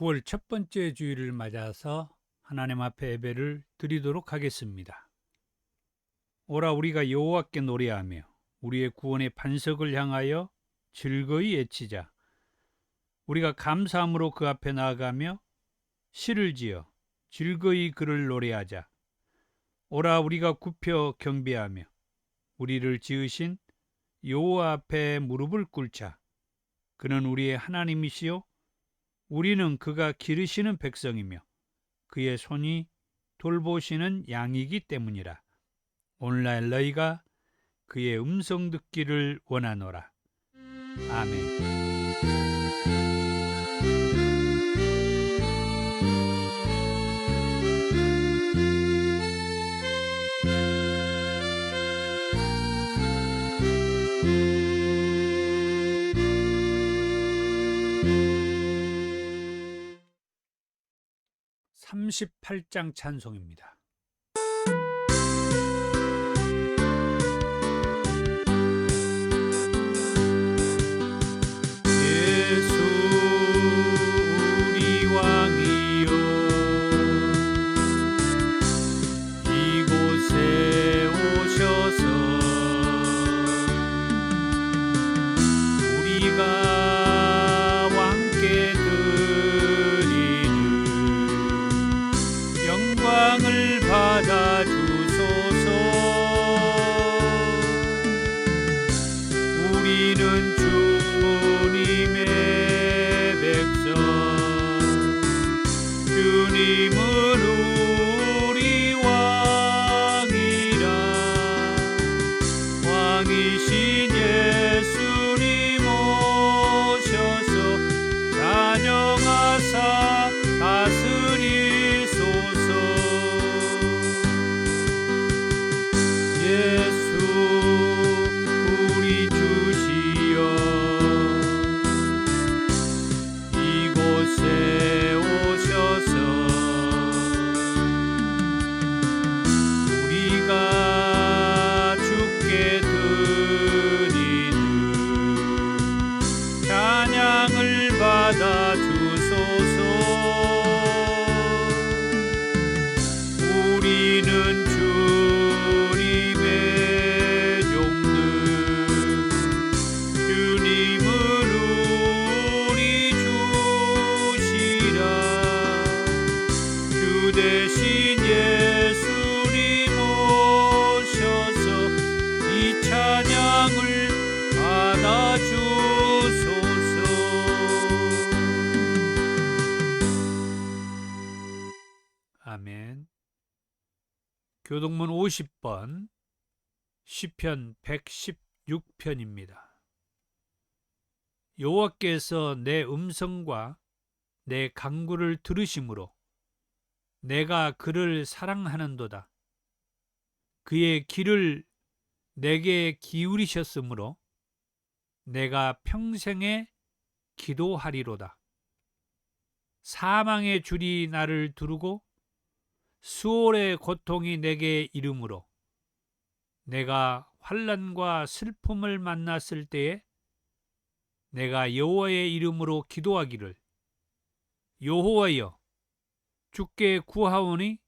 9월 첫 번째 주일을 맞아서 하나님 앞에 예배를 드리도록 하겠습니다. 오라 우리가 여호와께 노래하며 우리의 구원의 반석을 향하여 즐거이 외치자. 우리가 감사함으로 그 앞에 나아가며 시를 지어 즐거이 그를 노래하자. 오라 우리가 굽혀 경배하며 우리를 지으신 여호와 앞에 무릎을 꿇자. 그는 우리의 하나님이시요 우리는 그가 기르시는 백성이며 그의 손이 돌보시는 양이기 때문이라. 오늘날 너희가 그의 음성 듣기를 원하노라. 아멘. 38장 찬송입니다. 예수 우리 왕이여 이곳에 오셔서 우리가 왕께 드리는 영광을 받아 주소서. 우리는 주님의 백성, 주님은 우리 왕이라. 왕이신 예수님 오셔서 찬양하사 다스리소서. 예수 우리 주시여 이곳에 오셔서 우리가 주께 드리는 찬양을 받아 주소서. 우리는 주님의 종들, 주님은 우리 주시라. 주 대신 예수님 오셔서 이 찬양을 받아 주소서. 아멘. 교동문 50번 시편 116편입니다. 여호와께서 내 음성과 내 간구를 들으심으로 내가 그를 사랑하는도다. 그의 귀를 내게 기울이셨으므로 내가 평생에 기도하리로다. 사망의 줄이 나를 두르고 수월의 고통이 내게 이르므로 내가 환난과 슬픔을 만났을 때에 내가 여호와의 이름으로 기도하기를 여호와여 주께 구하오니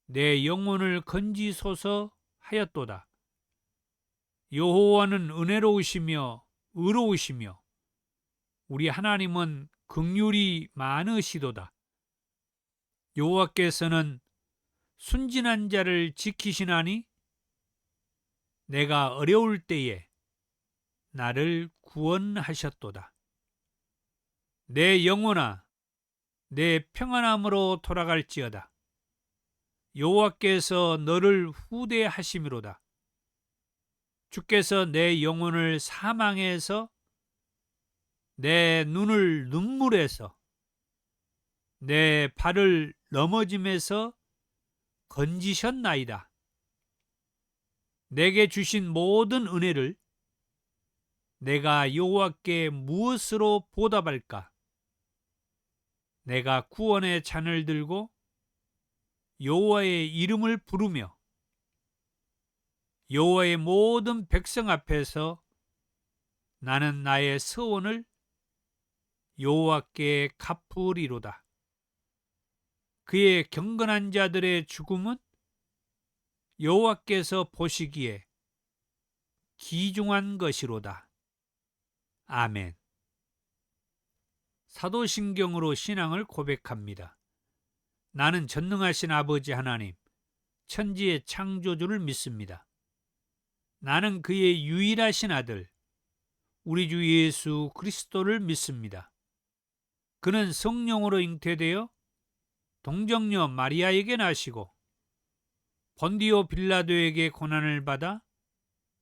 내 영혼을 건지소서 하였도다. 여호와는 은혜로우시며 의로우시며 우리 하나님은 긍휼이 많으시도다. 여호와께서는 순진한 자를 지키시나니 내가 어려울 때에 나를 구원하셨도다. 내 영혼아 내 평안함으로 돌아갈지어다. 여호와께서 너를 후대하심이로다. 주께서 내 영혼을 사망에서 내 눈을 눈물에서 내 발을 넘어짐에서 건지셨나이다. 내게 주신 모든 은혜를 내가 여호와께 무엇으로 보답할까? 내가 구원의 잔을 들고 여호와의 이름을 부르며 여호와의 모든 백성 앞에서 나는 나의 서원을 여호와께 갚으리로다. 그의 경건한 자들의 죽음은 여호와께서 보시기에 귀중한 것이로다. 아멘. 사도신경으로 신앙을 고백합니다. 나는 전능하신 아버지 하나님, 천지의 창조주를 믿습니다. 나는 그의 유일하신 아들, 우리 주 예수 그리스도를 믿습니다. 그는 성령으로 잉태되어 동정녀 마리아에게 나시고 본디오 빌라도에게 고난을 받아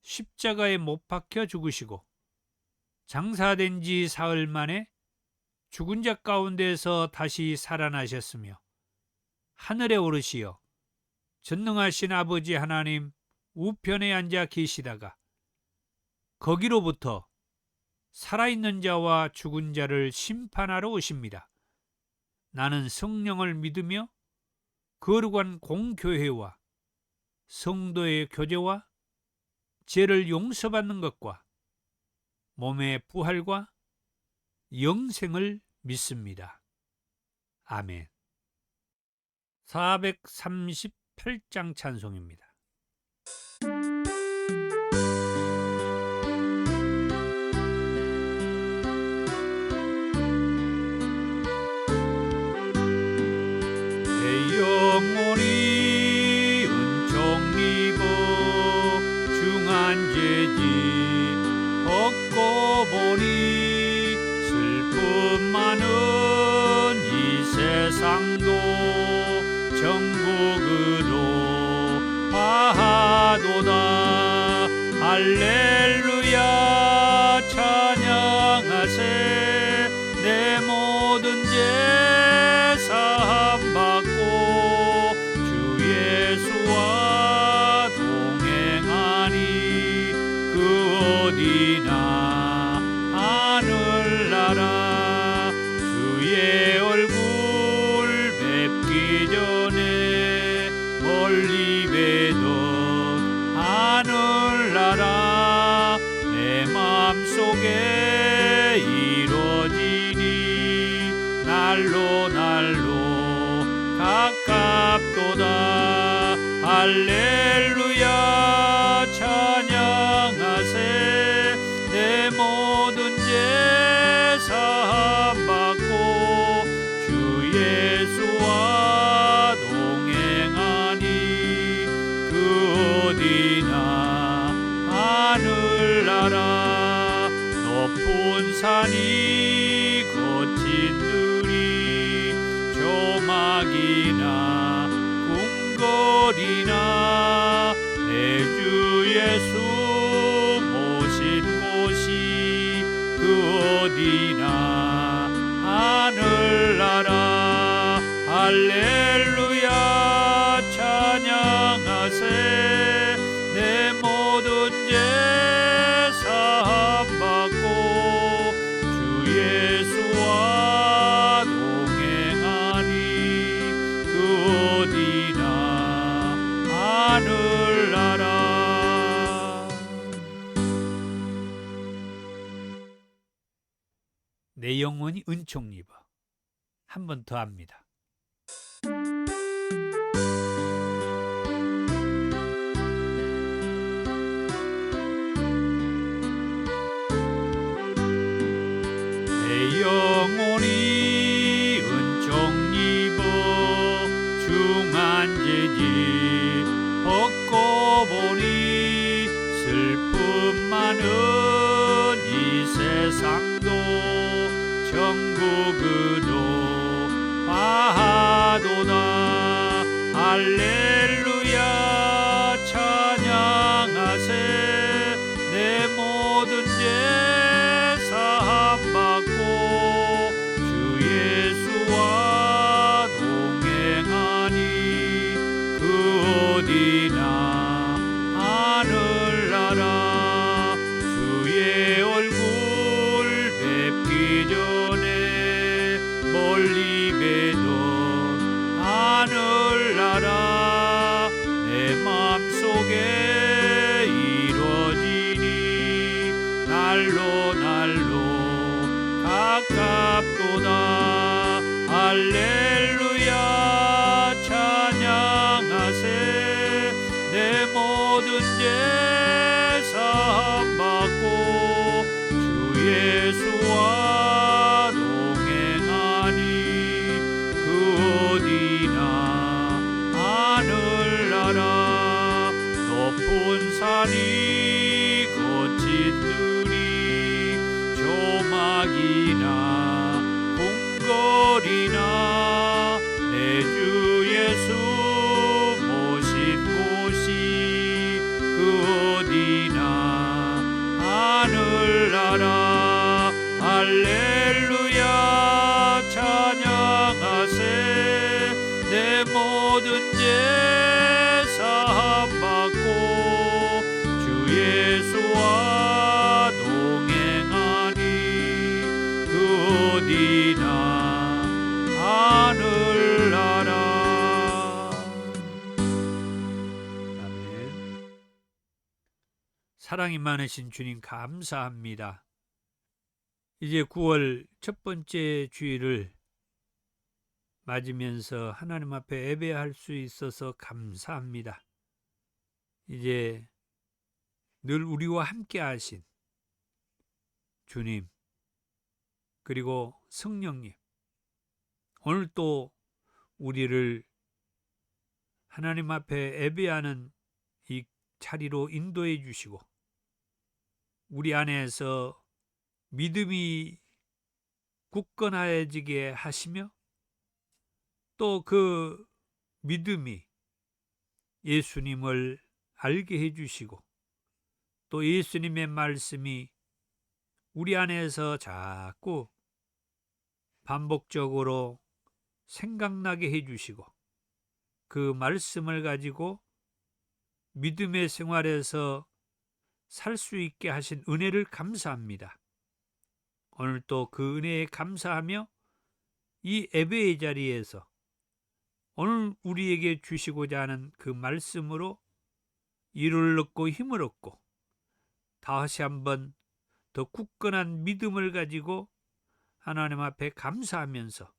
십자가에 못 박혀 죽으시고 장사된 지 사흘 만에 죽은 자 가운데서 다시 살아나셨으며 하늘에 오르시어 전능하신 아버지 하나님 우편에 앉아 계시다가 거기로부터 살아있는 자와 죽은 자를 심판하러 오십니다. 나는 성령을 믿으며 거룩한 공교회와 성도의 교제와 죄를 용서받는 것과 몸의 부활과 영생을 믿습니다. 아멘. 438장 찬송입니다. 내 영혼이 은총 입어 중한 죄지 벗고 보니 슬픔 많은 이 세상도 천국으로 화하도다. 할렐루야 찬양하세. 내 모든 죄 사함 받고 주 예수와 동행하니 그 어디나 하늘나라 주의 얼굴 뵙기 전에 멀리 뵈던 하늘나라 내 맘속에 이루어지니 날로 가깝도다. 할렐루야 찬양하세. 내 모든 죄 사함 받고 주 예수와 동행하니 그 어디나 하늘나라 높은 산이 거친 들이 조막이나 궁궐이나 내 주 예수 모신 곳이 그 어디나 하늘나라. 할렐루야 찬양하세. 내 모든 죄 사함 받고 주 예수와 동행하니 그 어디나 하늘나라. 내 영혼이 은총 입어. 한 번 더 합니다. 내 영혼이 은총 입어 중한 죄지 벗고 보니 슬픔 많은 이 세상도 천국으로 화하도다. 할렐루야 찬양하세. 내 모든 죄 사함 받고 주 예수와 동행하니 그 어디나 하늘나라 주의 얼굴 뵙기 전에 멀리 뵈던 하늘나라 내 맘속에 이루어지니 날로 가깝도다. 제사함 받고 주 예수와 동행하니 그 어디나 하늘나라. 아멘. 사랑이 많으신 주님 감사합니다. 이제 9월 첫 번째 주일을 맞으면서 하나님 앞에 예배할 수 있어서 감사합니다. 이제 늘 우리와 함께 하신 주님, 그리고 성령님, 오늘 또 우리를 하나님 앞에 예배하는 이 자리로 인도해 주시고 우리 안에서 믿음이 굳건해지게 하시며 또 그 믿음이 예수님을 알게 해주시고 또 예수님의 말씀이 우리 안에서 자꾸 반복적으로 생각나게 해주시고 그 말씀을 가지고 믿음의 생활에서 살 수 있게 하신 은혜를 감사합니다. 오늘 또 그 은혜에 감사하며 이 예배의 자리에서 오늘 우리에게 주시고자 하는 그 말씀으로 이를 얻고 힘을 얻고 다시 한번 더 굳건한 믿음을 가지고 하나님 앞에 감사하면서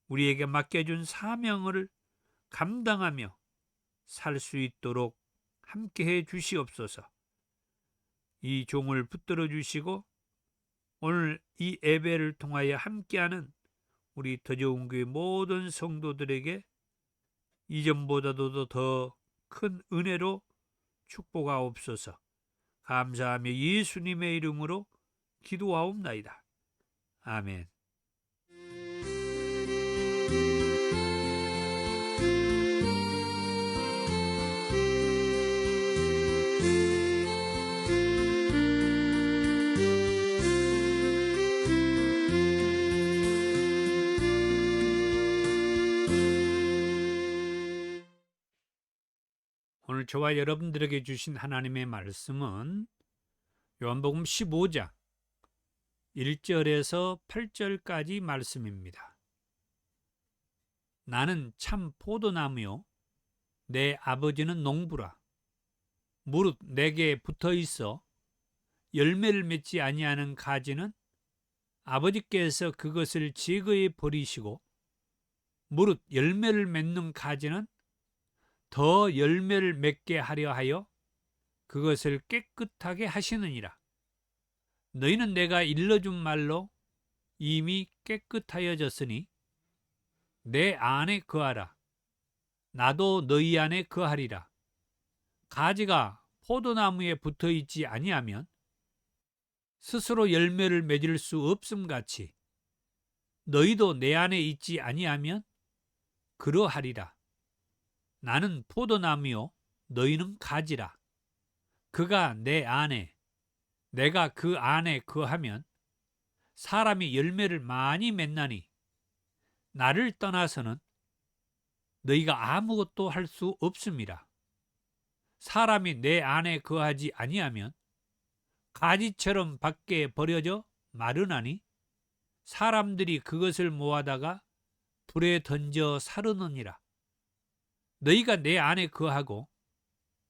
우리에게 맡겨준 사명을 감당하며 살 수 있도록 함께해 주시옵소서. 이 종을 붙들어 주시고 오늘 이 예배를 통하여 함께하는 우리 더 좋은 교회 모든 성도들에게 이전보다도 더 큰 은혜로 축복하옵소서. 감사하며 예수님의 이름으로 기도하옵나이다. 아멘. 오늘 저와 여러분들에게 주신 하나님의 말씀은 요한복음 15장 1절에서 8절까지 말씀입니다. 나는 참 포도나무요 내 아버지는 농부라. 무릇 내게 붙어 있어 열매를 맺지 아니하는 가지는 아버지께서 그것을 제거해 버리시고 무릇 열매를 맺는 가지는 더 열매를 맺게 하려 하여 그것을 깨끗하게 하시느니라. 너희는 내가 일러준 말로 이미 깨끗하여졌으니 내 안에 거하라. 나도 너희 안에 거하리라. 가지가 포도나무에 붙어 있지 아니하면 스스로 열매를 맺을 수 없음같이 너희도 내 안에 있지 아니하면 그러하리라. 나는 포도나무요 너희는 가지라. 그가 내 안에 내가 그 안에 거하면 사람이 열매를 많이 맺나니 나를 떠나서는 너희가 아무것도 할 수 없음이라. 사람이 내 안에 거하지 아니하면 가지처럼 밖에 버려져 마르나니 사람들이 그것을 모아다가 불에 던져 사르느니라. 너희가 내 안에 거하고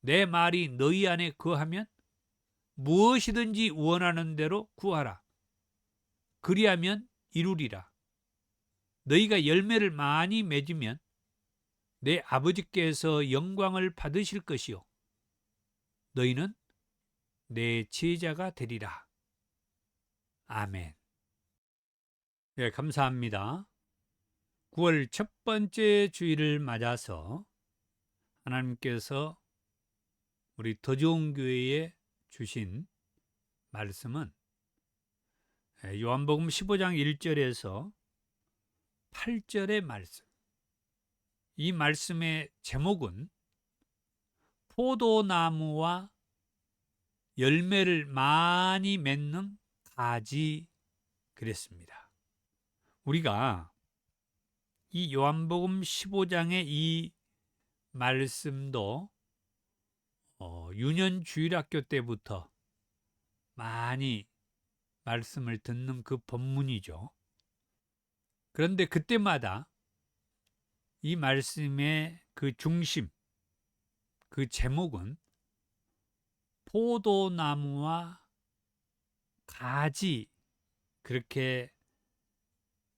내 말이 너희 안에 거하면 무엇이든지 원하는 대로 구하라. 그리하면 이루리라. 너희가 열매를 많이 맺으면 내 아버지께서 영광을 받으실 것이요 너희는 내 제자가 되리라. 아멘. 네, 감사합니다. 9월 첫 번째 주일을 맞아서 하나님께서 우리 더 좋은 교회에 주신 말씀은 요한복음 15장 1절에서 8절의 말씀. 이 말씀의 제목은 포도나무와 열매를 많이 맺는 가지 그랬습니다. 우리가 이 요한복음 15장의 이 말씀도 유년 주일학교 때부터 많이 말씀을 듣는 그 본문이죠. 그런데 그때마다 이 말씀의 그 중심, 그 제목은 포도나무와 가지, 그렇게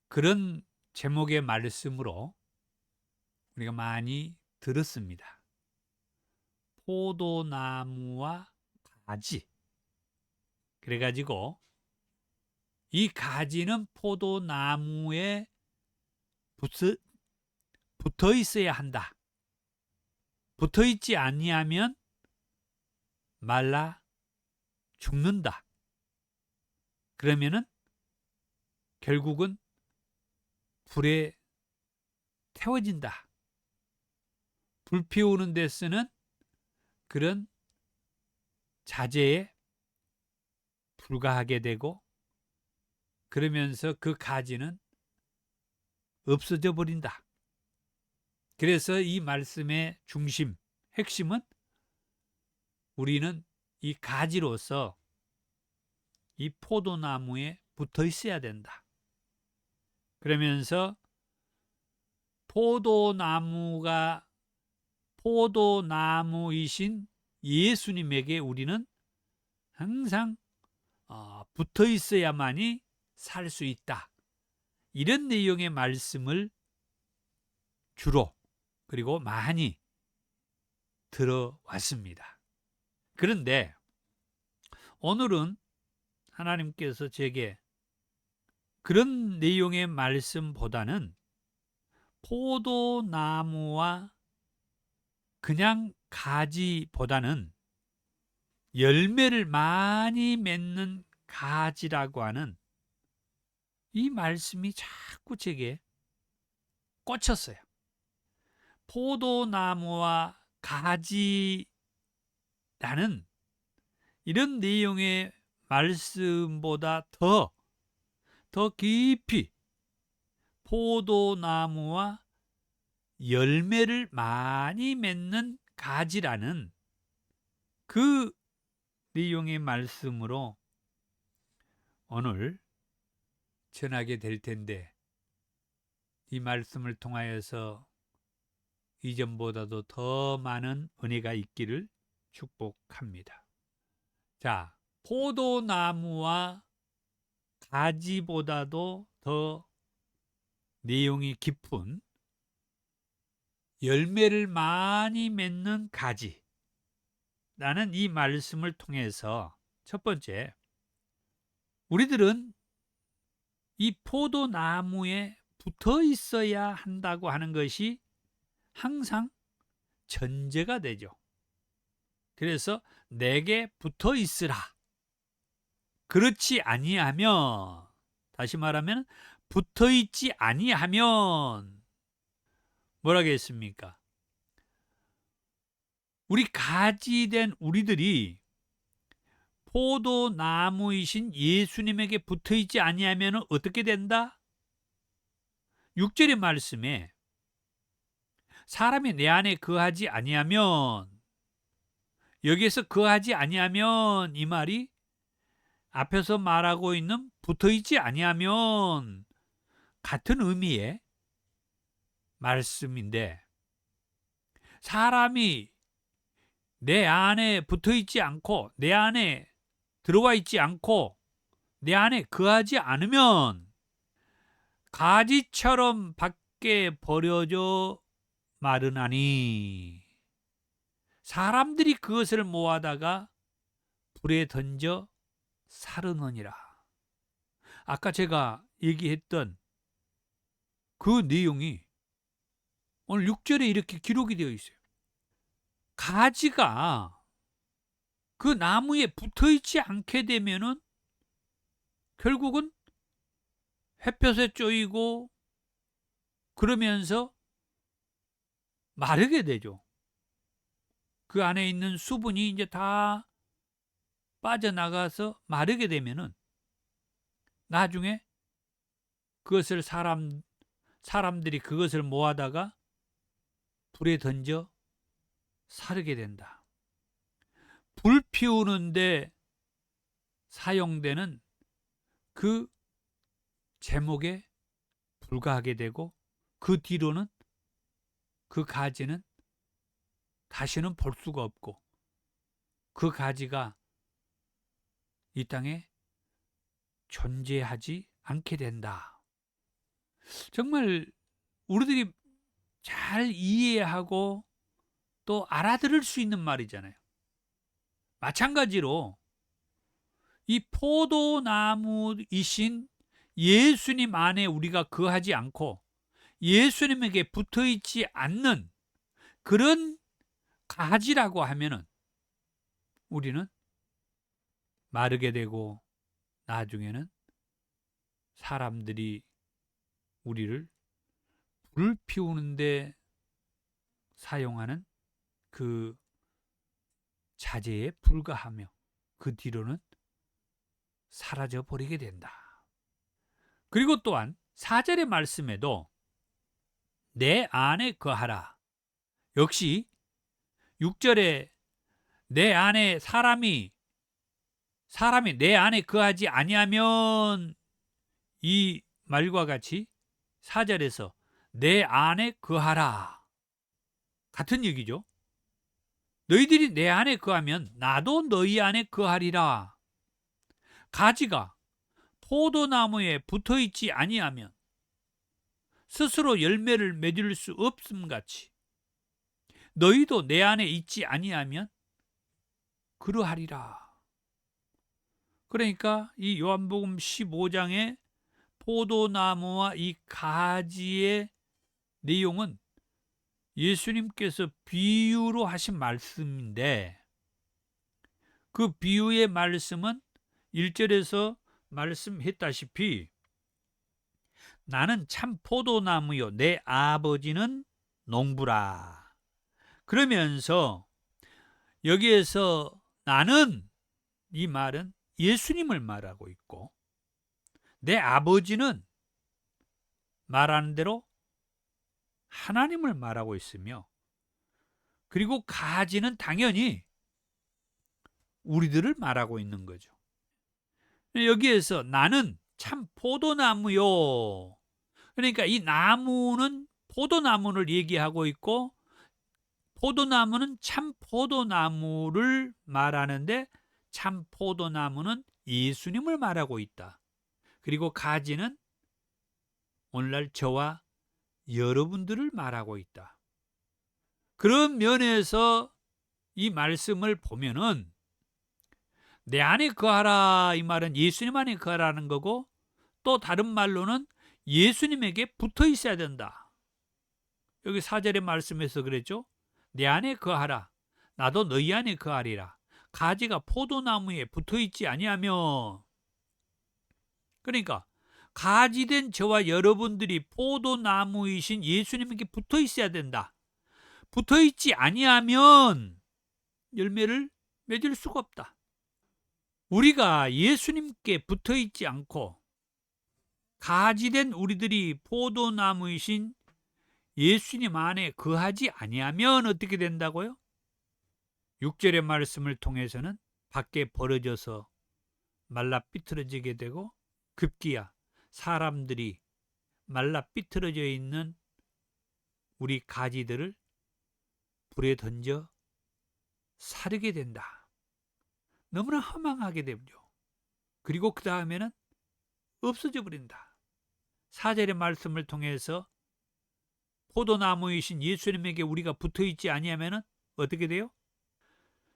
그런 제목의 말씀으로 우리가 많이 들었습니다. 포도나무와 가지. 그래가지고 이 가지는 포도나무에 붙어 있어야 한다. 붙어 있지 아니하면 말라 죽는다. 그러면은 결국은 불에 태워진다. 불 피우는 데 쓰는 그런 자재에 불과하게 되고, 그러면서 그 가지는 없어져 버린다. 그래서 이 말씀의 중심, 핵심은 우리는 이 가지로서 이 포도나무에 붙어 있어야 된다. 그러면서 포도나무이신 예수님에게 우리는 항상 붙어 있어야만이 살 수 있다. 이런 내용의 말씀을 주로 그리고 많이 들어왔습니다. 그런데 오늘은 하나님께서 제게 그런 내용의 말씀보다는 포도나무와 그냥 가지보다는 열매를 많이 맺는 가지라고 하는 이 말씀이 자꾸 제게 꽂혔어요. 포도나무와 가지라는 이런 내용의 말씀보다 더 깊이 포도나무와 열매를 많이 맺는 가지라는 그 내용의 말씀으로 오늘 전하게 될 텐데, 이 말씀을 통하여서 이전보다도 더 많은 은혜가 있기를 축복합니다. 자, 포도나무와 가지보다도 더 내용이 깊은 열매를 많이 맺는 가지라는 이 말씀을 통해서 첫 번째, 우리들은 이 포도나무에 붙어 있어야 한다고 하는 것이 항상 전제가 되죠. 그래서 내게 붙어 있으라. 그렇지 아니하면, 다시 말하면 붙어 있지 아니하면 뭐라겠습니까? 우리 가지된 우리들이 포도나무이신 예수님에게 붙어 있지 아니하면 어떻게 된다? 6절의 말씀에 사람이 내 안에 거하지 아니하면, 여기에서 거하지 아니하면 이 말이 앞에서 말하고 있는 붙어 있지 아니하면 같은 의미의 말씀인데, 사람이 내 안에 붙어 있지 않고, 내 안에 들어와 있지 않고, 내 안에 거하지 않으면 가지처럼 밖에 버려져 마르나니 사람들이 그것을 모아다가 불에 던져 사르느니라. 아까 제가 얘기했던 그 내용이 오늘 6절에 이렇게 기록이 되어 있어요. 가지가 그 나무에 붙어 있지 않게 되면은 결국은 햇볕에 쪼이고 그러면서 마르게 되죠. 그 안에 있는 수분이 이제 다 빠져나가서 마르게 되면은 나중에 그것을 사람들이 그것을 모아다가 불에 던져 사르게 된다. 불 피우는데 사용되는 그 제목에 불과하게 되고, 그 뒤로는 그 가지는 다시는 볼 수가 없고, 그 가지가 이 땅에 존재하지 않게 된다. 정말 우리들이 잘 이해하고 또 알아들을 수 있는 말이잖아요. 마찬가지로 이 포도나무이신 예수님 안에 우리가 거하지 않고 예수님에게 붙어 있지 않는 그런 가지라고 하면은 우리는 마르게 되고, 나중에는 사람들이 우리를 불 피우는데 사용하는 그 자재에 불과하며 그 뒤로는 사라져 버리게 된다. 그리고 또한 4절의 말씀에도 내 안에 거하라. 역시 6절에 내 안에 사람이 내 안에 거하지 아니하면, 이 말과 같이 4절에서 내 안에 거하라. 같은 얘기죠. 너희들이 내 안에 거하면 나도 너희 안에 거하리라. 가지가 포도나무에 붙어 있지 아니하면 스스로 열매를 맺을 수 없음 같이 너희도 내 안에 있지 아니하면 그러하리라. 그러니까 이 요한복음 15장의 포도나무와 이 가지의 내용은 예수님께서 비유로 하신 말씀인데, 그 비유의 말씀은 1절에서 말씀했다시피 나는 참 포도나무요 내 아버지는 농부라. 그러면서 여기에서 나는, 이 말은 예수님을 말하고 있고, 내 아버지는 말하는 대로 하나님을 말하고 있으며, 그리고 가지는 당연히 우리들을 말하고 있는 거죠. 여기에서 나는 참 포도나무요. 그러니까 이 나무는 포도나무를 얘기하고 있고, 포도나무는 참 포도나무를 말하는데, 참 포도나무는 예수님을 말하고 있다. 그리고 가지는 오늘날 저와 여러분들을 말하고 있다. 그런 면에서 이 말씀을 보면은 내 안에 거하라, 이 말은 예수님 안에 거하라는 거고, 또 다른 말로는 예수님에게 붙어 있어야 된다. 여기 4절의 말씀에서 그랬죠. 내 안에 거하라, 나도 너희 안에 거하리라. 가지가 포도나무에 붙어 있지 아니하며, 그러니까 가지된 저와 여러분들이 포도나무이신 예수님에게 붙어 있어야 된다. 붙어 있지 아니하면 열매를 맺을 수가 없다. 우리가 예수님께 붙어 있지 않고 가지된 우리들이 포도나무이신 예수님 안에 거하지 아니하면 어떻게 된다고요? 6절의 말씀을 통해서는 밖에 벌어져서 말라 삐뚤어지게 되고, 급기야 사람들이 말라 삐뚤어져 있는 우리 가지들을 불에 던져 사르게 된다. 너무나 허망하게 되죠. 그리고 그 다음에는 없어져 버린다. 4절의 말씀을 통해서 포도나무이신 예수님에게 우리가 붙어있지 아니하면 어떻게 돼요?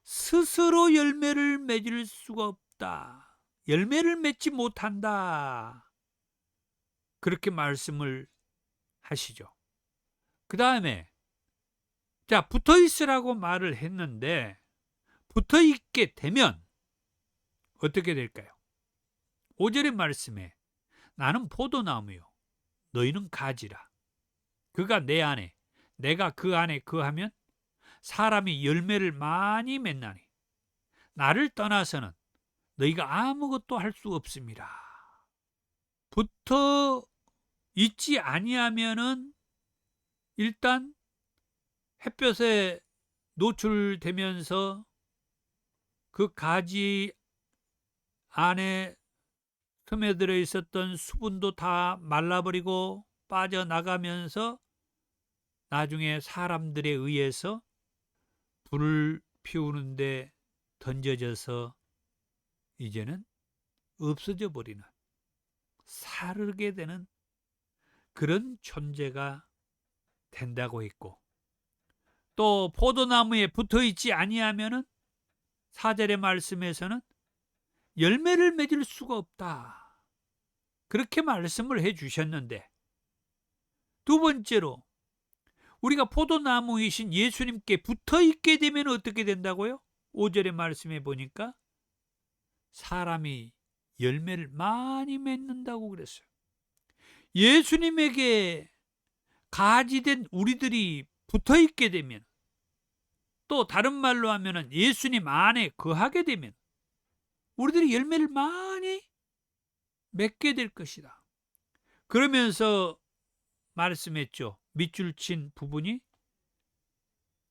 스스로 열매를 맺을 수가 없다. 열매를 맺지 못한다. 그렇게 말씀을 하시죠. 그 다음에 자, 붙어있으라고 말을 했는데 붙어있게 되면 어떻게 될까요? 5절의 말씀에 나는 포도나무요 너희는 가지라. 그가 내 안에 내가 그 안에 거하면 사람이 열매를 많이 맺나니 나를 떠나서는 너희가 아무것도 할 수 없습니다. 붙어 있지 아니하면은 일단 햇볕에 노출되면서 그 가지 안에 스며들어 있었던 수분도 다 말라버리고 빠져나가면서 나중에 사람들에 의해서 불을 피우는데 던져져서 이제는 없어져 버리는, 사르게 되는 그런 존재가 된다고 했고, 또 포도나무에 붙어 있지 아니하면은 4절의 말씀에서는 열매를 맺을 수가 없다, 그렇게 말씀을 해 주셨는데, 두 번째로 우리가 포도나무이신 예수님께 붙어 있게 되면 어떻게 된다고요? 5절의 말씀에 보니까 사람이 열매를 많이 맺는다고 그랬어요. 예수님에게 가지된 우리들이 붙어 있게 되면, 또 다른 말로 하면은 예수님 안에 거하게 되면 우리들이 열매를 많이 맺게 될 것이다. 그러면서 말씀했죠. 밑줄 친 부분이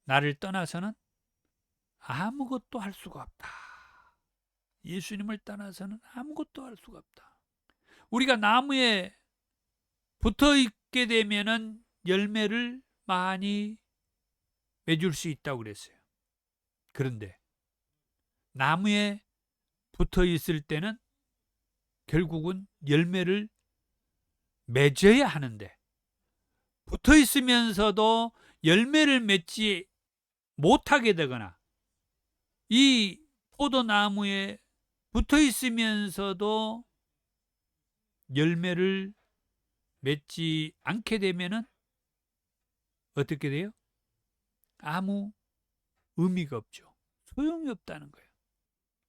나를 떠나서는 아무것도 할 수가 없다. 예수님을 떠나서는 아무것도 할 수가 없다. 우리가 나무에 붙어 있게 되면은 열매를 많이 맺을 수 있다고 그랬어요. 그런데 나무에 붙어 있을 때는 결국은 열매를 맺어야 하는데, 붙어 있으면서도 열매를 맺지 못하게 되거나, 이 포도나무에 붙어 있으면서도 열매를 맺지 않게 되면은 어떻게 돼요? 아무 의미가 없죠. 소용이 없다는 거예요.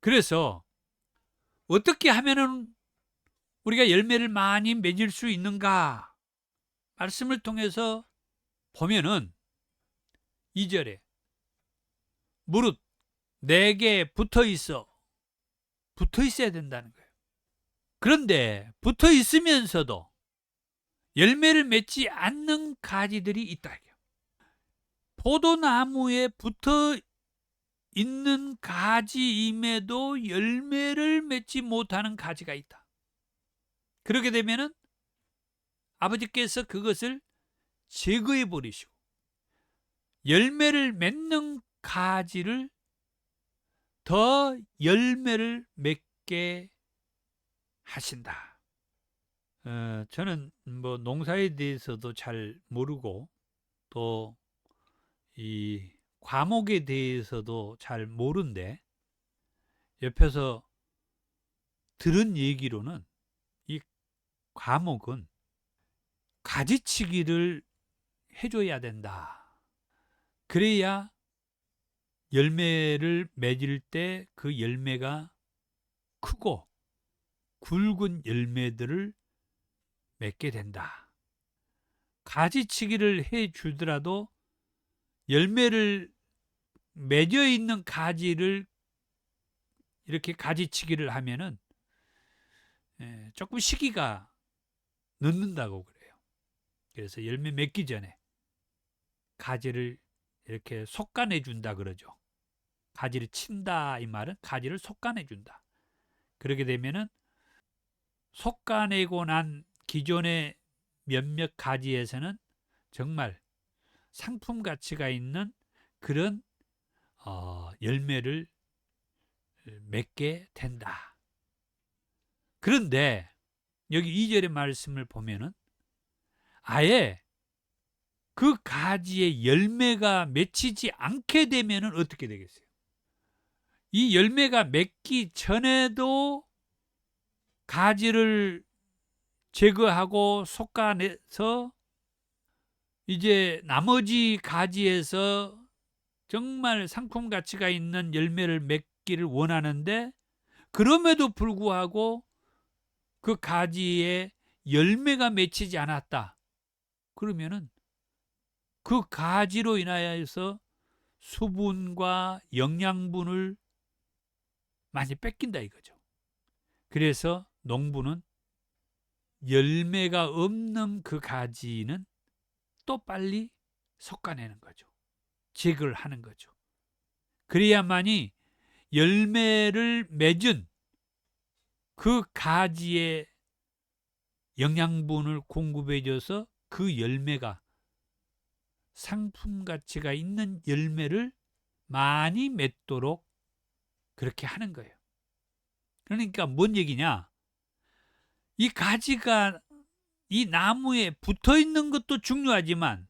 그래서 어떻게 하면은 우리가 열매를 많이 맺을 수 있는가? 말씀을 통해서 보면은 2절에 무릇 내게 붙어 있어야 된다는 거예요. 그런데 붙어 있으면서도 열매를 맺지 않는 가지들이 있다. 포도나무에 붙어 있는 가지임에도 열매를 맺지 못하는 가지가 있다. 그렇게 되면은 아버지께서 그것을 제거해 버리시고 열매를 맺는 가지를 더 열매를 맺게 하신다. 저는 뭐 농사에 대해서도 잘 모르고 또 이 과목에 대해서도 잘 모른데, 옆에서 들은 얘기로는 이 과목은 가지치기를 해줘야 된다. 그래야 열매를 맺을 때 그 열매가 크고 굵은 열매들을 맺게 된다. 가지치기를 해 주더라도 열매를 맺어 있는 가지를 이렇게 가지치기를 하면은 조금 시기가 늦는다고 그래요. 그래서 열매 맺기 전에 가지를 이렇게 솎아내 준다 그러죠. 가지를 친다, 이 말은 가지를 솎아내 준다. 그렇게 되면은 솎아내고 난 기존의 몇몇 가지에서는 정말 상품 가치가 있는 그런 열매를 맺게 된다. 그런데 여기 2절의 말씀을 보면은 아예 그 가지에 열매가 맺히지 않게 되면은 어떻게 되겠어요? 이 열매가 맺기 전에도 가지를 제거하고 솎아내서 이제 나머지 가지에서 정말 상품 가치가 있는 열매를 맺기를 원하는데, 그럼에도 불구하고 그 가지에 열매가 맺히지 않았다. 그러면은 그 가지로 인하여서 수분과 영양분을 많이 뺏긴다 이거죠. 그래서 농부는 열매가 없는 그 가지는 또 빨리 솎아내는 거죠. 제거를 하는 거죠. 그래야만이 열매를 맺은 그 가지에 영양분을 공급해줘서 그 열매가 상품 가치가 있는 열매를 많이 맺도록 그렇게 하는 거예요. 그러니까 뭔 얘기냐? 이 가지가 이 나무에 붙어 있는 것도 중요하지만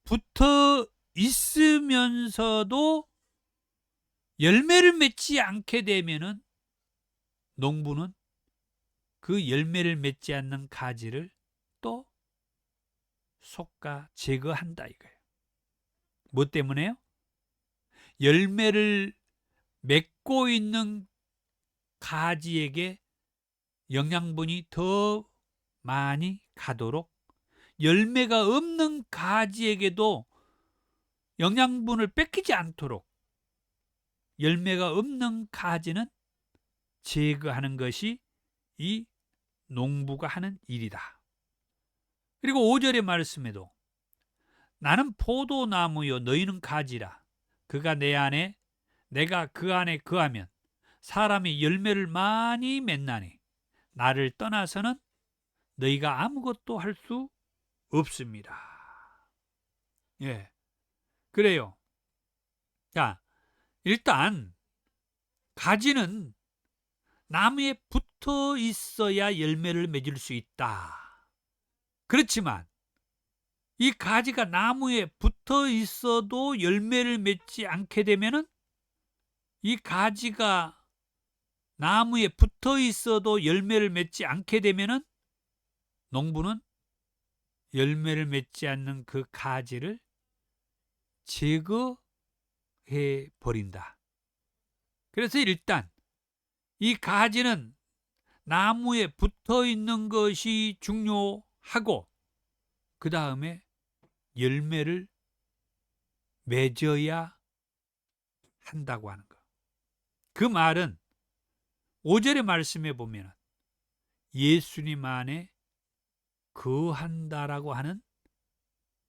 붙어 있으면서도 열매를 맺지 않게 되면은 농부는 그 열매를 맺지 않는 가지를 또 솎아 제거한다 이거예요. 뭐 때문에요? 열매를 맺고 있는 가지에게 영양분이 더 많이 가도록, 열매가 없는 가지에게도 영양분을 뺏기지 않도록 열매가 없는 가지는 제거하는 것이 이 농부가 하는 일이다. 그리고 5절의 말씀에도 나는 포도나무요 너희는 가지라. 그가 내 안에 내가 그 안에 거하면 사람이 열매를 많이 맺나니 나를 떠나서는 너희가 아무것도 할 수 없습니다. 예, 그래요. 자, 일단 가지는 나무에 붙어 있어야 열매를 맺을 수 있다. 그렇지만 이 가지가 나무에 붙어 있어도 열매를 맺지 않게 되면은, 이 가지가 나무에 붙어 있어도 열매를 맺지 않게 되면은 농부는 열매를 맺지 않는 그 가지를 제거해 버린다. 그래서 일단 이 가지는 나무에 붙어 있는 것이 중요하고 그 다음에 열매를 맺어야 한다고 하는 것. 그 말은 5절의 말씀에 보면 예수님 안에 거한다라고 하는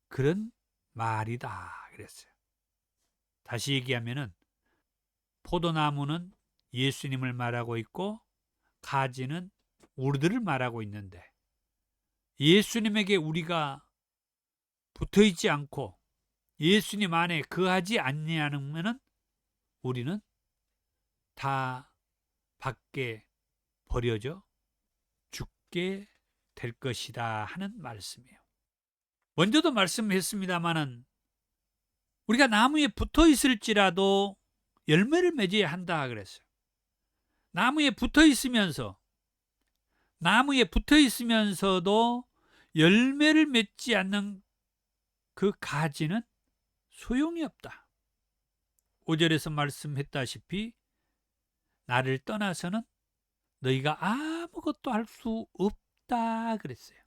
그런 말이다 그랬어요. 다시 얘기하면은 포도나무는 예수님을 말하고 있고 가지는 우리들을 말하고 있는데, 예수님에게 우리가 붙어있지 않고 예수님 안에 거하지 않냐면은 우리는 다 밖에 버려져 죽게 될 것이다 하는 말씀이에요. 먼저도 말씀했습니다마는 우리가 나무에 붙어 있을지라도 열매를 맺어야 한다 그랬어요. 나무에 붙어 있으면서도 열매를 맺지 않는 그 가지는 소용이 없다. 5절에서 말씀했다시피 나를 떠나서는 너희가 아무것도 할 수 없다 그랬어요.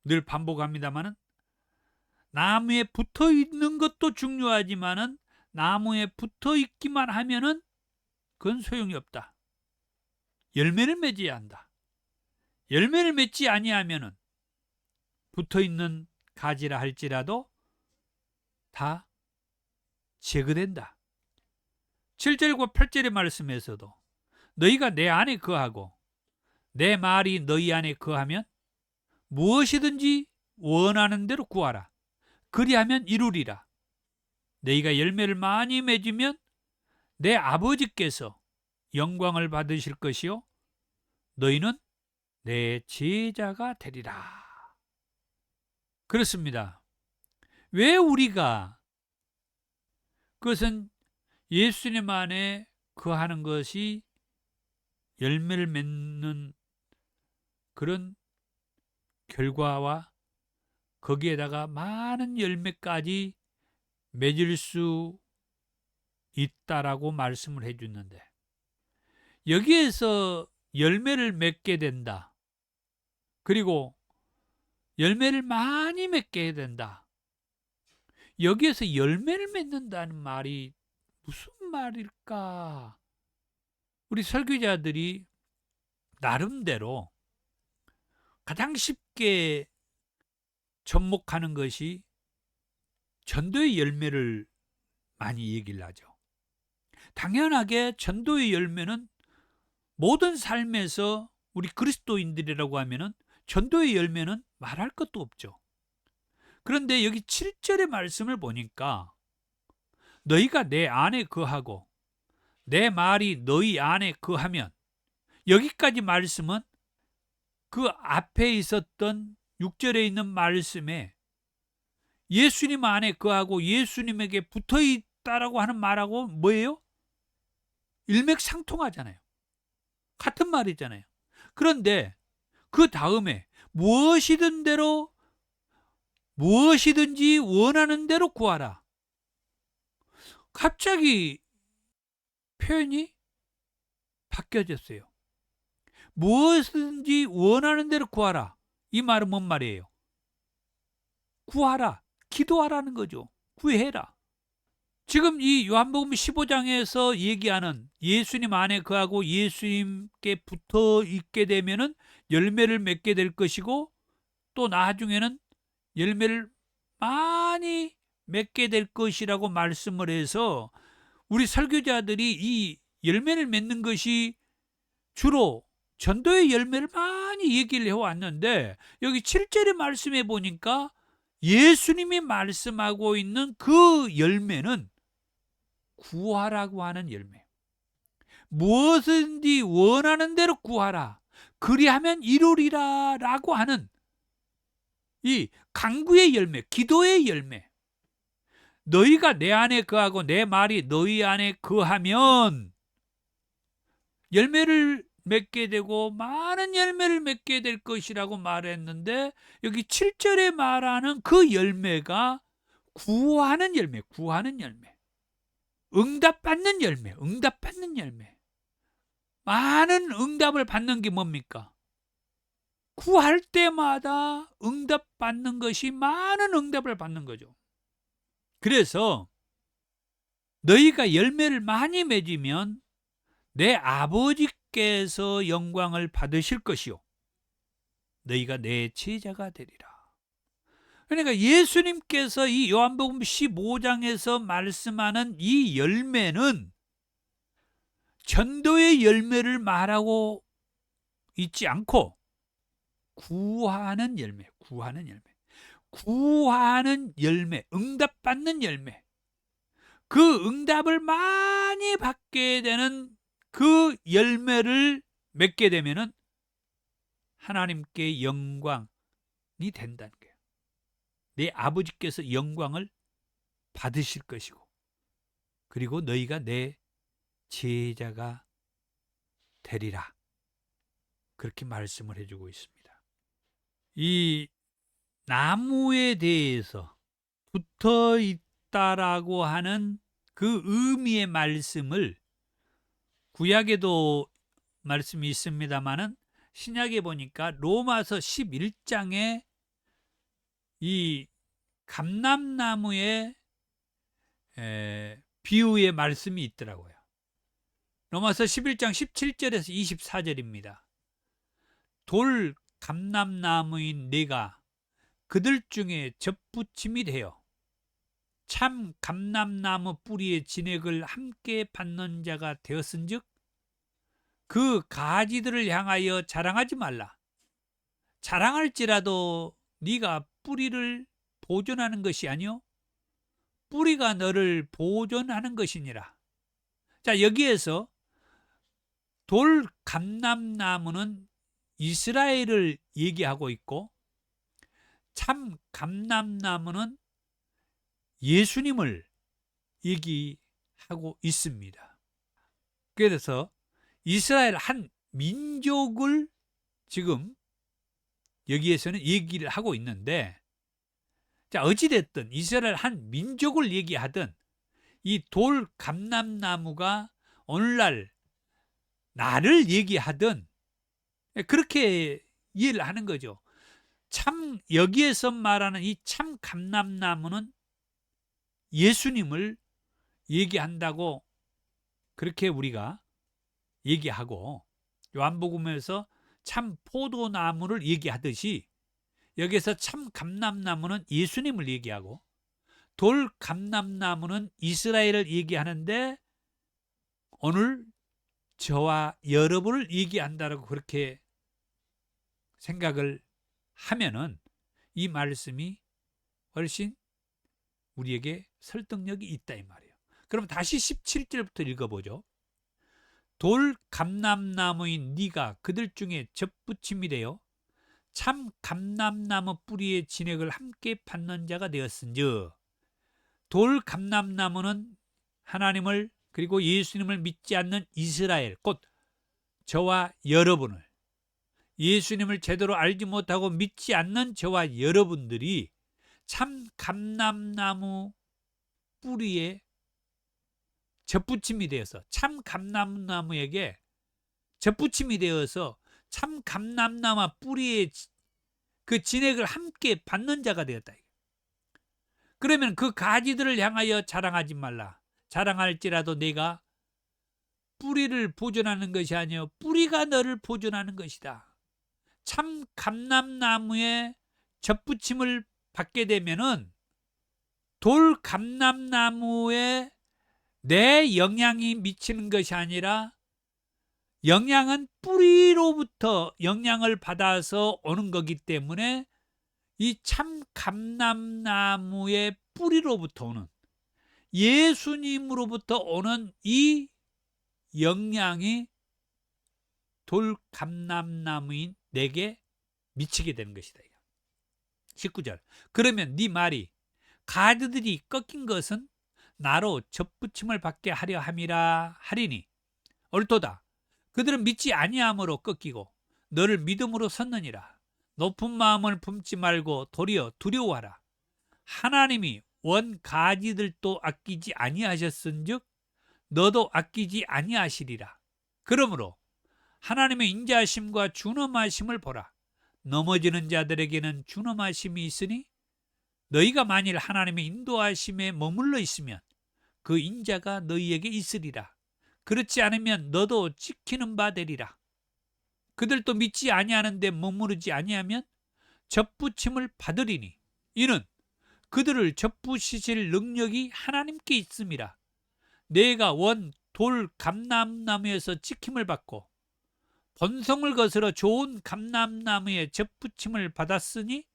늘 반복합니다마는 나무에 붙어 있는 것도 중요하지만은 나무에 붙어 있기만 하면은 그건 소용이 없다. 열매를 맺어야 한다. 열매를 맺지 아니하면은 붙어 있는 가지라 할지라도 다 제거된다. 7절과 8절의 말씀에서도 너희가 내 안에 거하고 내 말이 너희 안에 거하면 무엇이든지 원하는 대로 구하라. 그리하면 이루리라. 너희가 열매를 많이 맺으면 내 아버지께서 영광을 받으실 것이요 너희는 내 제자가 되리라. 그렇습니다. 왜 우리가 그것은 예수님 안에 거하는 것이 열매를 맺는 그런 결과와 거기에다가 많은 열매까지 맺을 수 있다라고 말씀을 해주는데, 여기에서 열매를 맺게 된다. 그리고 열매를 많이 맺게 된다. 여기에서 열매를 맺는다는 말이 무슨 말일까? 우리 설교자들이 나름대로 가장 쉽게 접목하는 것이 전도의 열매를 많이 얘기를 하죠. 당연하게 전도의 열매는 모든 삶에서 우리 그리스도인들이라고 하면은 전도의 열매는 말할 것도 없죠. 그런데 여기 7절의 말씀을 보니까 너희가 내 안에 거하고 내 말이 너희 안에 거하면, 여기까지 말씀은 그 앞에 있었던 6절에 있는 말씀에 예수님 안에 거하고 예수님에게 붙어 있다라고 하는 말하고 뭐예요? 일맥상통하잖아요. 같은 말이잖아요. 그런데 그 다음에 무엇이든지 원하는 대로 구하라. 갑자기 표현이 바뀌어졌어요. 무엇이든지 원하는 대로 구하라. 이 말은 뭔 말이에요? 구하라. 기도하라는 거죠. 구해라. 지금 이 요한복음 15장에서 얘기하는 예수님 안에 거하고 예수님께 붙어 있게 되면은 열매를 맺게 될 것이고, 또 나중에는 열매를 많이 맺게 될 것이라고 말씀을 해서 우리 설교자들이 이 열매를 맺는 것이 주로 전도의 열매를 많이 얘기를 해왔는데, 여기 7절의 말씀에 보니까 예수님이 말씀하고 있는 그 열매는 구하라고 하는 열매. 무엇인지 원하는 대로 구하라. 그리하면 이루리라 라고 하는 이 간구의 열매, 기도의 열매. 너희가 내 안에 거하고 내 말이 너희 안에 거하면 열매를 맺게 되고 많은 열매를 맺게 될 것이라고 말했는데, 여기 7절에 말하는 그 열매가 구하는 열매, 구하는 열매. 응답받는 열매, 응답받는 열매. 많은 응답을 받는 게 뭡니까? 구할 때마다 응답받는 것이 많은 응답을 받는 거죠. 그래서 너희가 열매를 많이 맺으면 내 아버지께서 영광을 받으실 것이요 너희가 내 제자가 되리라. 그러니까 예수님께서 이 요한복음 15장에서 말씀하는 이 열매는 전도의 열매를 말하고 있지 않고 구하는 열매, 구하는 열매, 구하는 열매, 응답받는 열매. 그 응답을 많이 받게 되는 그 열매를 맺게 되면은 하나님께 영광이 된다는 거예요. 내 아버지께서 영광을 받으실 것이고, 그리고 너희가 내 제자가 되리라. 그렇게 말씀을 해주고 있습니다. 이 나무에 대해서 붙어 있다라고 하는 그 의미의 말씀을 구약에도 말씀이 있습니다만은 신약에 보니까 로마서 11장에 이 감람나무의 비유의 말씀이 있더라고요. 로마서 11장 17절에서 24절입니다. 돌 감람나무인 내가 그들 중에 접붙임이 되어 참 감람나무 뿌리의 진액을 함께 받는 자가 되었은즉 그 가지들을 향하여 자랑하지 말라. 자랑할지라도 네가 뿌리를 보존하는 것이 아니요 뿌리가 너를 보존하는 것이니라. 자, 여기에서 돌 감람나무는 이스라엘을 얘기하고 있고 참 감람나무는 예수님을 얘기하고 있습니다. 그래서 이스라엘 한 민족을 지금 여기에서는 얘기를 하고 있는데, 자, 어찌됐든 이스라엘 한 민족을 얘기하든 이 돌 감람나무가 오늘날 나를 얘기하든 그렇게 이해를 하는 거죠. 참 여기에서 말하는 이 참 감람나무는 예수님을 얘기한다고 그렇게 우리가 얘기하고, 요한복음에서 참 포도나무를 얘기하듯이 여기서 참 감람나무는 예수님을 얘기하고 돌 감람나무는 이스라엘을 얘기하는데 오늘 저와 여러분을 얘기한다라고 그렇게 생각을 하면은 이 말씀이 훨씬 우리에게 설득력이 있다 이 말이에요. 그럼 다시 17절부터 읽어보죠. 돌 감람나무인 네가 그들 중에 접붙임이 되어 참 감람나무 뿌리의 진액을 함께 받는 자가 되었은즉. 돌 감람나무는 하나님을 그리고 예수님을 믿지 않는 이스라엘, 곧 저와 여러분을, 예수님을 제대로 알지 못하고 믿지 않는 저와 여러분들이 참 감람나무 뿌리에 접붙임이 되어서, 참 감람나무에게 접붙임이 되어서 참 감람나무 뿌리의 그 진액을 함께 받는 자가 되었다. 그러면 그 가지들을 향하여 자랑하지 말라. 자랑할지라도 내가 뿌리를 보존하는 것이 아니요 뿌리가 너를 보존하는 것이다. 참 감람나무에 접붙임을 받게 되면은 돌 감람나무에 내 영향이 미치는 것이 아니라 영향은 뿌리로부터 영향을 받아서 오는 거기 때문에 이 참 감람나무의 뿌리로부터 오는, 예수님으로부터 오는 이 영향이 돌 감람나무인 내게 미치게 되는 것이다. 19절. 그러면 네 말이 가지들이 꺾인 것은 나로 접붙임을 받게 하려 함이라 하리니 옳도다. 그들은 믿지 아니함으로 꺾이고 너를 믿음으로 섰느니라. 높은 마음을 품지 말고 도리어 두려워하라. 하나님이 원 가지들도 아끼지 아니하셨은즉 너도 아끼지 아니하시리라. 그러므로 하나님의 인자하심과 준엄하심을 보라. 넘어지는 자들에게는 준엄하심이 있으니 너희가 만일 하나님의 인도하심에 머물러 있으면 그 인자가 너희에게 있으리라. 그렇지 않으면 너도 지키는 바 되리라. 그들도 믿지 아니하는데 머무르지 아니하면 접붙임을 받으리니 이는 그들을 접붙이실 능력이 하나님께 있음이라. 내가 원 돌 감람나무에서 지킴을 받고 본성을 거스러 좋은 감람나무에 접붙임을 받았으니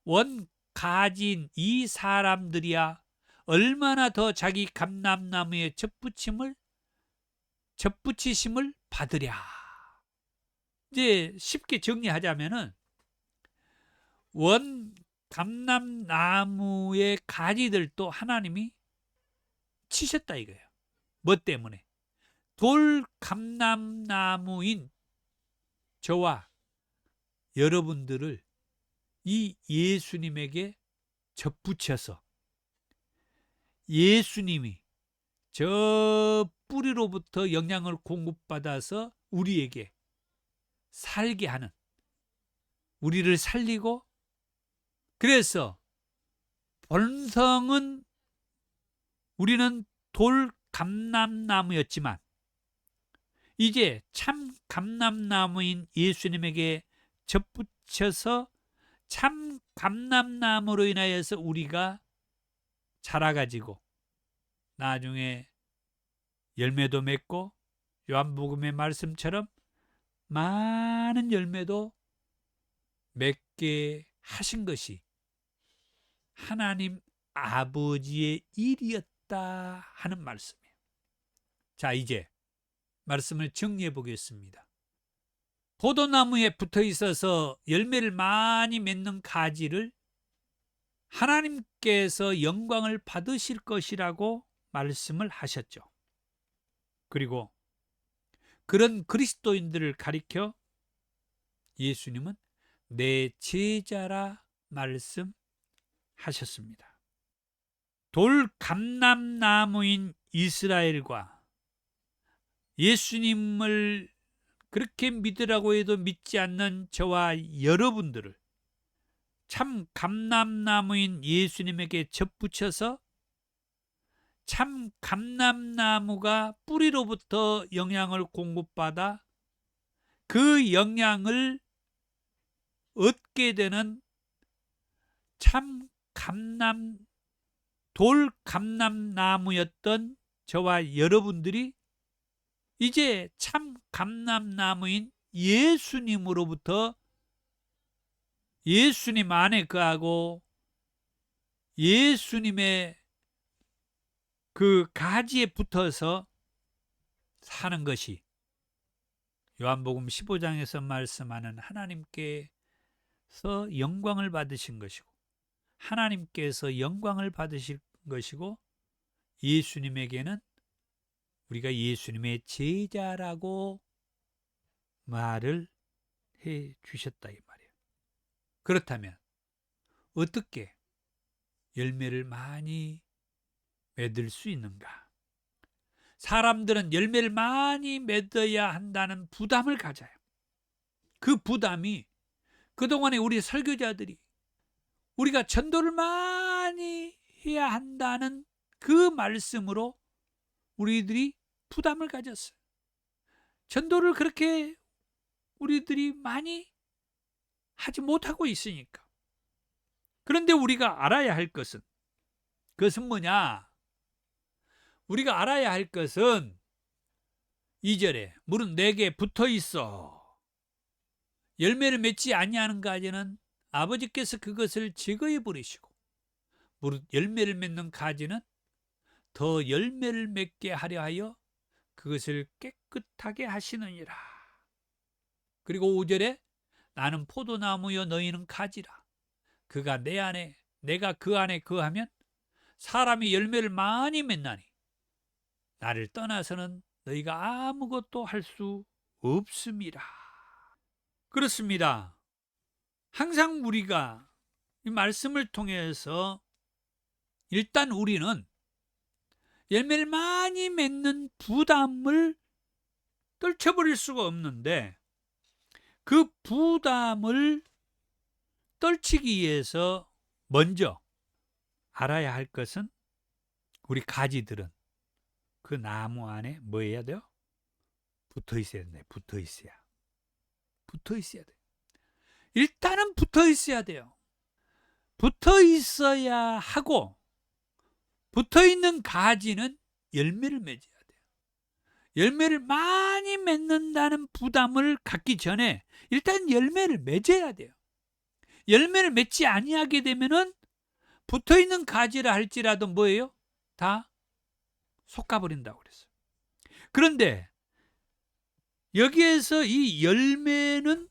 원 가지인 이 사람들이야 얼마나 더 자기 감람나무에 접붙이심을 받으랴. 이제 쉽게 정리하자면은 원 감람나무의 가지들도 하나님이 치셨다 이거예요. 뭐 때문에? 돌 감람나무인 저와 여러분들을 이 예수님에게 접붙여서 예수님이 저 뿌리로부터 영향을 공급받아서 우리에게 살게 하는, 우리를 살리고, 그래서 본성은 우리는 돌 감람나무였지만 이제 참 감람나무인 예수님에게 접붙여서 참 감람나무로 인하여서 우리가 자라가지고 나중에 열매도 맺고 요한복음의 말씀처럼 많은 열매도 맺게 하신 것이 하나님 아버지의 일이었다 하는 말씀이에요. 자, 이제 말씀을 정리해 보겠습니다. 포도나무에 붙어 있어서 열매를 많이 맺는 가지를 하나님께서 영광을 받으실 것이라고 말씀을 하셨죠. 그리고 그런 그리스도인들을 가리켜 예수님은 내 제자라 말씀하셨습니다. 돌 감람나무인 이스라엘과 예수님을 그렇게 믿으라고 해도 믿지 않는 저와 여러분들을 참 감람나무인 예수님에게 접붙여서 참 감람나무가 뿌리로부터 영향을 공급받아 그 영향을 얻게 되는 참 돌 감람나무였던 저와 여러분들이 이제 참 감람나무인 예수님으로부터 예수님 안에 거하고 예수님의 그 가지에 붙어서 사는 것이 요한복음 15장에서 말씀하는 하나님께서 영광을 받으신 것이고 하나님께서 영광을 받으실 것이고 예수님에게는 우리가 예수님의 제자라고 말을 해 주셨다 이 말이에요. 그렇다면 어떻게 열매를 많이 맺을 수 있는가? 사람들은 열매를 많이 맺어야 한다는 부담을 가져요. 그 부담이 그동안에 우리 설교자들이 우리가 전도를 많이 해야 한다는 그 말씀으로 우리들이 부담을 가졌어요. 전도를 그렇게 우리들이 많이 하지 못하고 있으니까. 그런데 우리가 알아야 할 것은 그것은 뭐냐? 우리가 알아야 할 것은 2절에 무릇 내게 붙어 있어 열매를 맺지 아니하는 가지는 아버지께서 그것을 제거해 버리시고 무릇 열매를 맺는 가지는 더 열매를 맺게 하려 하여 그것을 깨끗하게 하시느니라. 그리고 5절에 나는 포도나무여 너희는 가지라. 그가 내 안에 내가 그 안에 거하면 사람이 열매를 많이 맺나니 나를 떠나서는 너희가 아무것도 할 수 없음이라. 그렇습니다. 항상 우리가 이 말씀을 통해서 일단 우리는 열매를 많이 맺는 부담을 떨쳐버릴 수가 없는데 그 부담을 떨치기 위해서 먼저 알아야 할 것은 우리 가지들은 그 나무 안에 뭐 해야 돼요? 붙어 있어야 돼. 붙어 있어야 돼. 일단은 붙어 있어야 돼요. 붙어 있어야 하고 붙어 있는 가지는 열매를 맺어야 돼요. 열매를 많이 맺는다는 부담을 갖기 전에 일단 열매를 맺어야 돼요. 열매를 맺지 아니하게 되면은 붙어 있는 가지라 할지라도 뭐예요? 다 솎아버린다고 그랬어요. 그런데 여기에서 이 열매는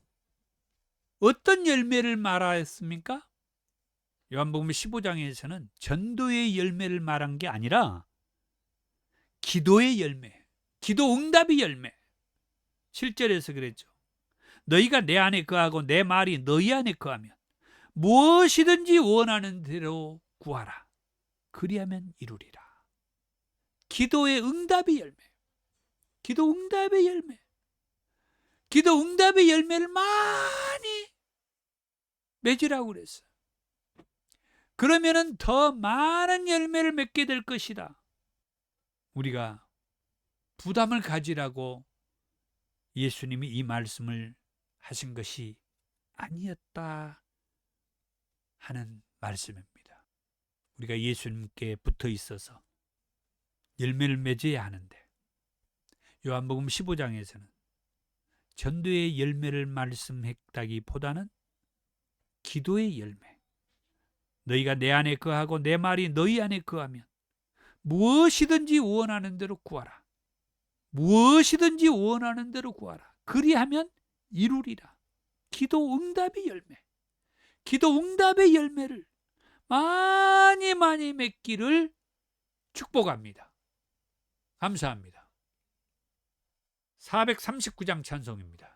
어떤 열매를 말하였습니까? 요한복음 15장에서는 전도의 열매를 말한 게 아니라 기도의 열매, 기도 응답의 열매. 7절에서 그랬죠. 너희가 내 안에 거하고 내 말이 너희 안에 거하면 무엇이든지 원하는 대로 구하라. 그리하면 이루리라. 기도의 응답의 열매. 기도 응답의 열매. 기도 응답의 열매를 많이 맺으라고 그랬어요. 그러면은 더 많은 열매를 맺게 될 것이다. 우리가 부담을 가지라고 예수님이 이 말씀을 하신 것이 아니었다 하는 말씀입니다. 우리가 예수님께 붙어 있어서 열매를 맺어야 하는데 요한복음 15장에서는 전도의 열매를 말씀했다기보다는 기도의 열매. 너희가 내 안에 거하고 내 말이 너희 안에 거하면 무엇이든지 원하는 대로 구하라. 무엇이든지 원하는 대로 구하라. 그리하면 이루리라. 기도 응답의 열매. 기도 응답의 열매를 많이 많이 맺기를 축복합니다. 감사합니다. 439장 찬송입니다.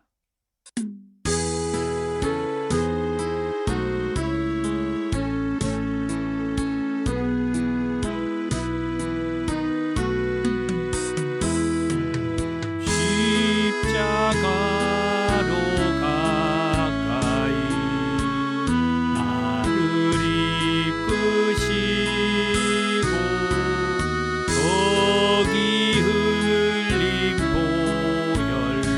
십자가로 가까이 나를 이끄시고 거기 흘린 보혈로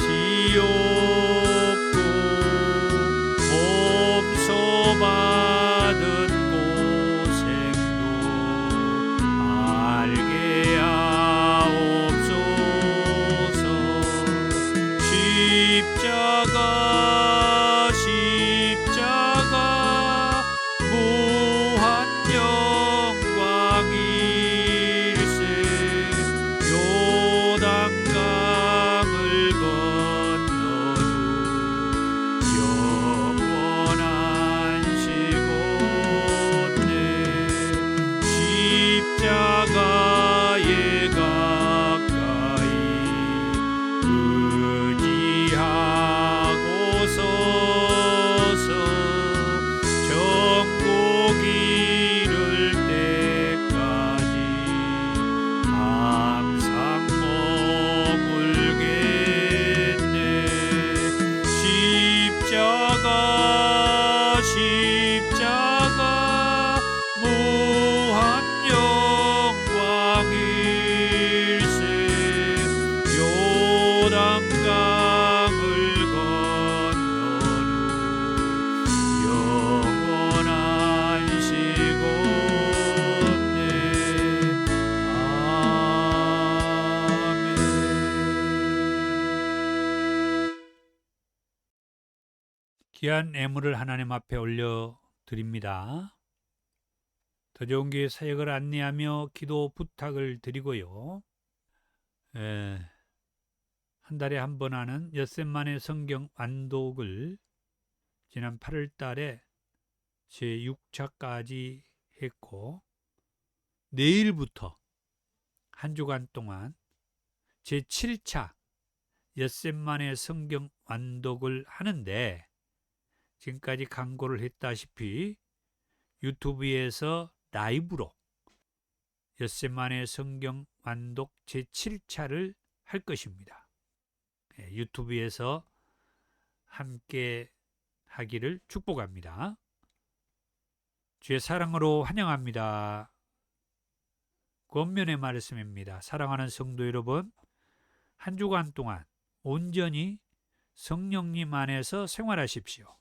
시옵고 몸소받은 고생도 알게 하옵소서. 십자가 무한 영광일세. 요단강을 건너는 영원한 시곳네. 십자가에 가까이 의지하고 서서 천국 이룰 때까지 항상 머물겠네. 십자가 무한 영광일세. 요단강을 건너는 영원한 시곳네. 아멘. 귀한 예물을 하나님 앞에 올려드립니다. 더 좋은 교회 사역을 안내하며 기도 부탁을 드리고요. 한 달에 한 번 하는 엿새만의 성경 완독을 지난 8월 달에 제 6차까지 했고, 내일부터 한 주간 동안 제 7차 엿새만의 성경 완독을 하는데, 지금까지 광고를 했다시피 유튜브에서 라이브로 엿새만의 성경 완독 제 7차를 할 것입니다. 유튜브에서 함께 하기를 축복합니다. 주의 사랑으로 환영합니다. 권면의 말씀입니다. 사랑하는 성도 여러분, 한 주간 동안 온전히 성령님 안에서 생활하십시오.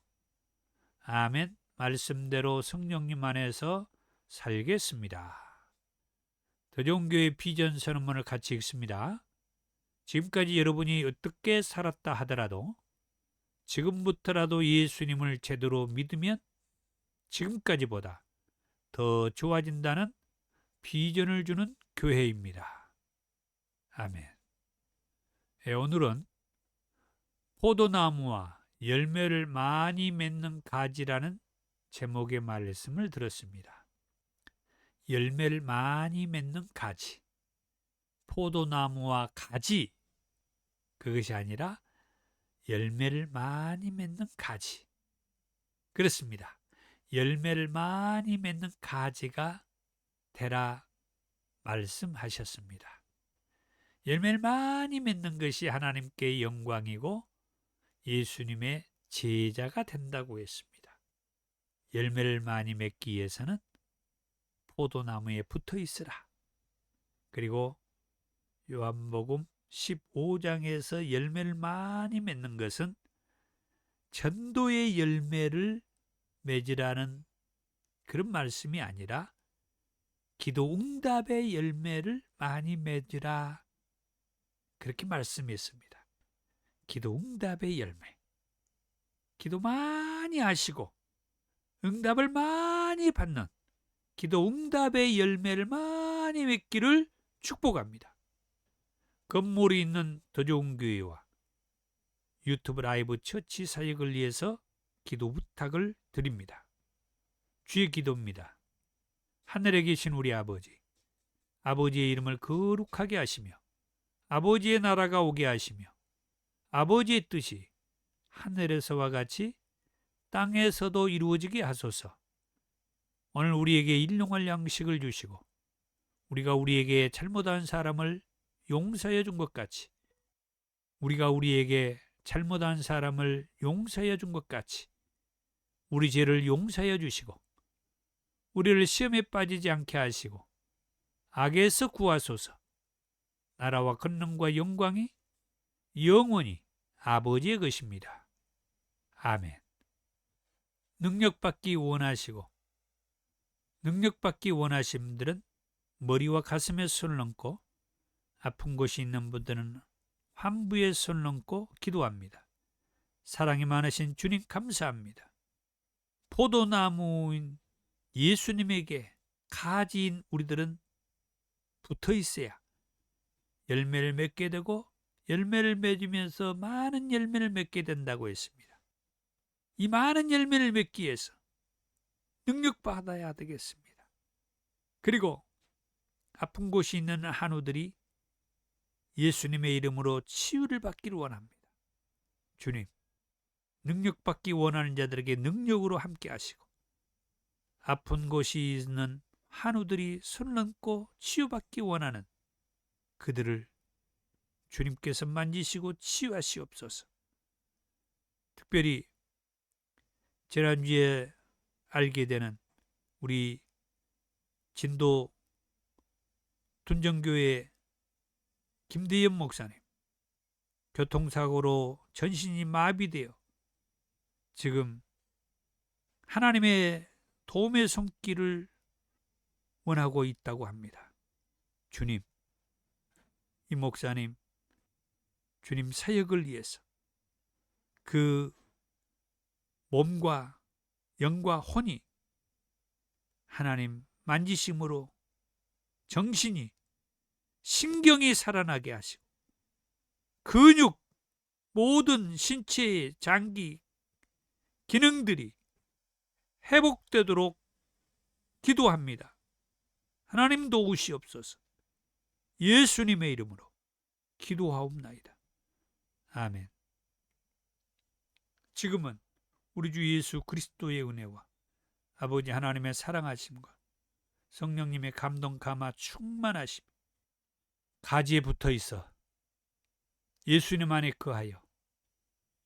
아멘. 말씀대로 성령님 안에서 살겠습니다. 더 좋은 교회 비전 선언문을 같이 읽습니다. 지금까지 여러분이 어떻게 살았다 하더라도 지금부터라도 예수님을 제대로 믿으면 지금까지보다 더 좋아진다는 비전을 주는 교회입니다. 아멘. 오늘은 포도나무와 열매를 많이 맺는 가지라는 제목의 말씀을 들었습니다. 열매를 많이 맺는 가지. 포도나무와 가지, 그것이 아니라 열매를 많이 맺는 가지. 그렇습니다. 열매를 많이 맺는 가지가 되라 말씀하셨습니다. 열매를 많이 맺는 것이 하나님께 영광이고 예수님의 제자가 된다고 했습니다. 열매를 많이 맺기 위해서는 포도나무에 붙어 있으라. 그리고 요한복음 15장에서 열매를 많이 맺는 것은 전도의 열매를 맺으라는 그런 말씀이 아니라 기도 응답의 열매를 많이 맺으라, 그렇게 말씀했습니다. 기도 응답의 열매. 기도 많이 하시고 응답을 많이 받는 기도 응답의 열매를 많이 맺기를 축복합니다. 건물이 있는 더 좋은 교회와 유튜브 라이브 처치 사역을 위해서 기도 부탁을 드립니다. 주의 기도입니다. 하늘에 계신 우리 아버지, 아버지의 이름을 거룩하게 하시며 아버지의 나라가 오게 하시며 아버지의 뜻이 하늘에서와 같이 땅에서도 이루어지게 하소서. 오늘 우리에게 일용할 양식을 주시고 우리가 우리에게 잘못한 사람을 용서해 준 것 같이 우리가 우리에게 잘못한 사람을 용서해 준 것 같이 우리 죄를 용서해 주시고 우리를 시험에 빠지지 않게 하시고 악에서 구하소서. 나라와 권능과 영광이 영원히 아버지의 것입니다. 아멘. 능력받기 원하시고 능력받기 원하시는 분들은 머리와 가슴에 손을 얹고 아픈 곳이 있는 분들은 환부에 손을 얹고 기도합니다. 사랑이 많으신 주님 감사합니다. 포도나무인 예수님에게 가지인 우리들은 붙어 있어야 열매를 맺게 되고 열매를 맺으면서 많은 열매를 맺게 된다고 했습니다. 이 많은 열매를 맺기 위해서 능력받아야 되겠습니다. 그리고 아픈 곳이 있는 한우들이 예수님의 이름으로 치유를 받기를 원합니다. 주님, 능력받기 원하는 자들에게 능력으로 함께 하시고 아픈 곳이 있는 한우들이 손을 얹고 치유받기 원하는 그들을 주님께서 만지시고 치유하시옵소서. 특별히 지난주에 알게 되는 우리 진도 둔정교회 김대현 목사님, 교통사고로 전신이 마비되어 지금 하나님의 도움의 손길을 원하고 있다고 합니다. 주님, 이 목사님, 주님 사역을 위해서 그 몸과 영과 혼이 하나님 만지심으로 정신이 신경이 살아나게 하시고 근육 모든 신체의 장기 기능들이 회복되도록 기도합니다. 하나님 도우시옵소서. 예수님의 이름으로 기도하옵나이다. 아멘. 지금은 우리 주 예수 그리스도의 은혜와 아버지 하나님의 사랑하심과 성령님의 감동 감화 충만하심 가지에 붙어 있어 예수님 안에 거하여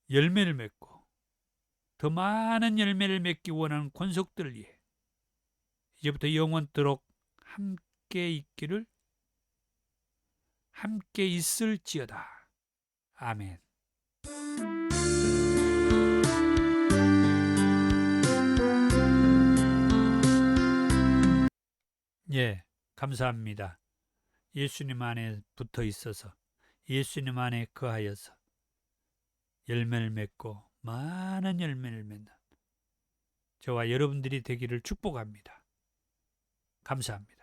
열매를 맺고 더 많은 열매를 맺기 원하는 권속들을 위해 이제부터 영원토록 함께 있을지어다. 아멘. 예, 감사합니다. 예수님 안에 붙어 있어서 예수님 안에 거하여서 열매를 맺고 많은 열매를 맺는 저와 여러분들이 되기를 축복합니다. 감사합니다.